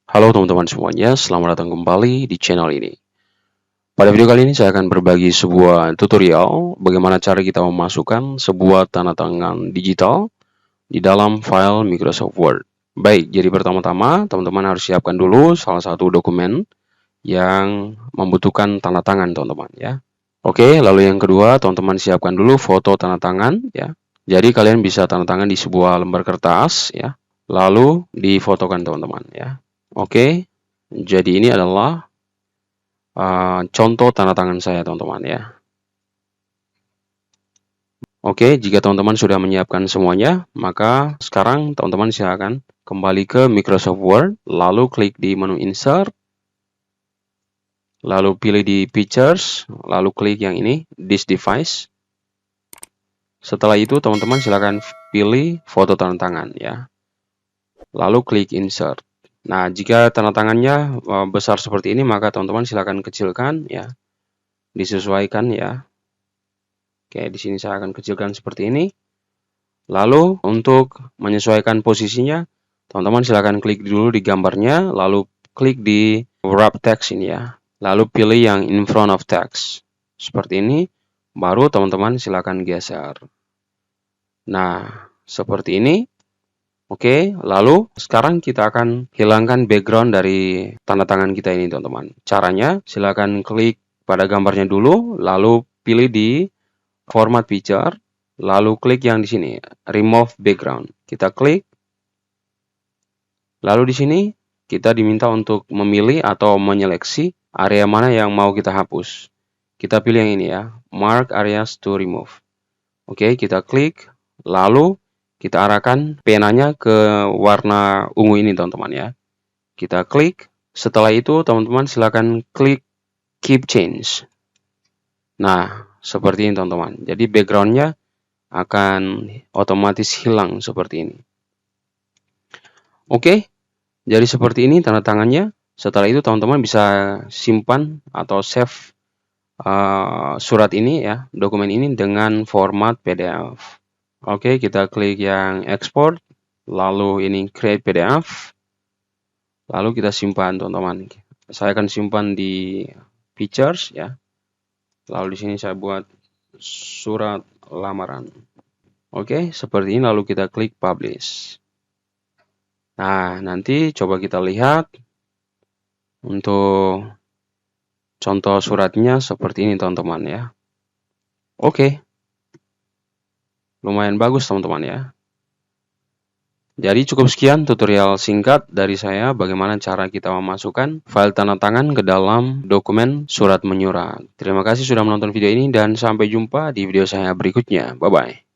Halo teman-teman semuanya, selamat datang kembali di channel ini. Pada video kali ini saya akan berbagi sebuah tutorial bagaimana cara kita memasukkan sebuah tanda tangan digital di dalam file Microsoft Word. Baik, jadi pertama-tama teman-teman harus siapkan dulu salah satu dokumen yang membutuhkan tanda tangan teman-teman ya. Oke, lalu yang kedua teman-teman siapkan dulu foto tanda tangan ya. Jadi kalian bisa tanda tangan di sebuah lembar kertas ya, lalu difotokan teman-teman ya. Oke, jadi ini adalah contoh tanda tangan saya teman-teman ya. Oke, jika teman-teman sudah menyiapkan semuanya, maka sekarang teman-teman silakan kembali ke Microsoft Word, lalu klik di menu Insert, lalu pilih di Pictures, lalu klik yang ini, This Device. Setelah itu teman-teman silakan pilih foto tanda tangan ya, lalu klik Insert. Nah, jika tanda tangannya besar seperti ini, maka teman-teman silakan kecilkan ya, disesuaikan ya. Oke, di sini saya akan kecilkan seperti ini. Lalu untuk menyesuaikan posisinya, teman-teman silakan klik dulu di gambarnya, lalu klik di wrap text ini ya. Lalu pilih yang in front of text. Seperti ini, baru teman-teman silakan geser. Nah, seperti ini. Oke, lalu sekarang kita akan hilangkan background dari tanda tangan kita ini, teman-teman. Caranya, silakan klik pada gambarnya dulu, lalu pilih di Format Picture, lalu klik yang di sini, Remove Background. Kita klik. Lalu di sini kita diminta untuk memilih atau menyeleksi area mana yang mau kita hapus. Kita pilih yang ini ya, Mark Areas to Remove. Oke, kita klik. Lalu kita arahkan penanya ke warna ungu ini teman-teman ya. Kita klik. Setelah itu teman-teman silakan klik Keep Change. Nah, seperti ini teman-teman. Jadi backgroundnya akan otomatis hilang seperti ini. Oke, jadi seperti ini tanda tangannya. Setelah itu teman-teman bisa simpan atau save surat ini ya, dokumen ini dengan format PDF. Oke, kita klik yang export, lalu ini create PDF, lalu kita simpan teman-teman. Saya akan simpan di Pictures ya. Lalu di sini saya buat surat lamaran. Oke, seperti ini lalu kita klik publish. Nah, nanti coba kita lihat untuk contoh suratnya seperti ini teman-teman ya. Oke. Lumayan bagus teman-teman ya. Jadi cukup sekian tutorial singkat dari saya bagaimana cara kita memasukkan file tanda tangan ke dalam dokumen surat menyurat. Terima kasih sudah menonton video ini dan sampai jumpa di video saya berikutnya. Bye-bye.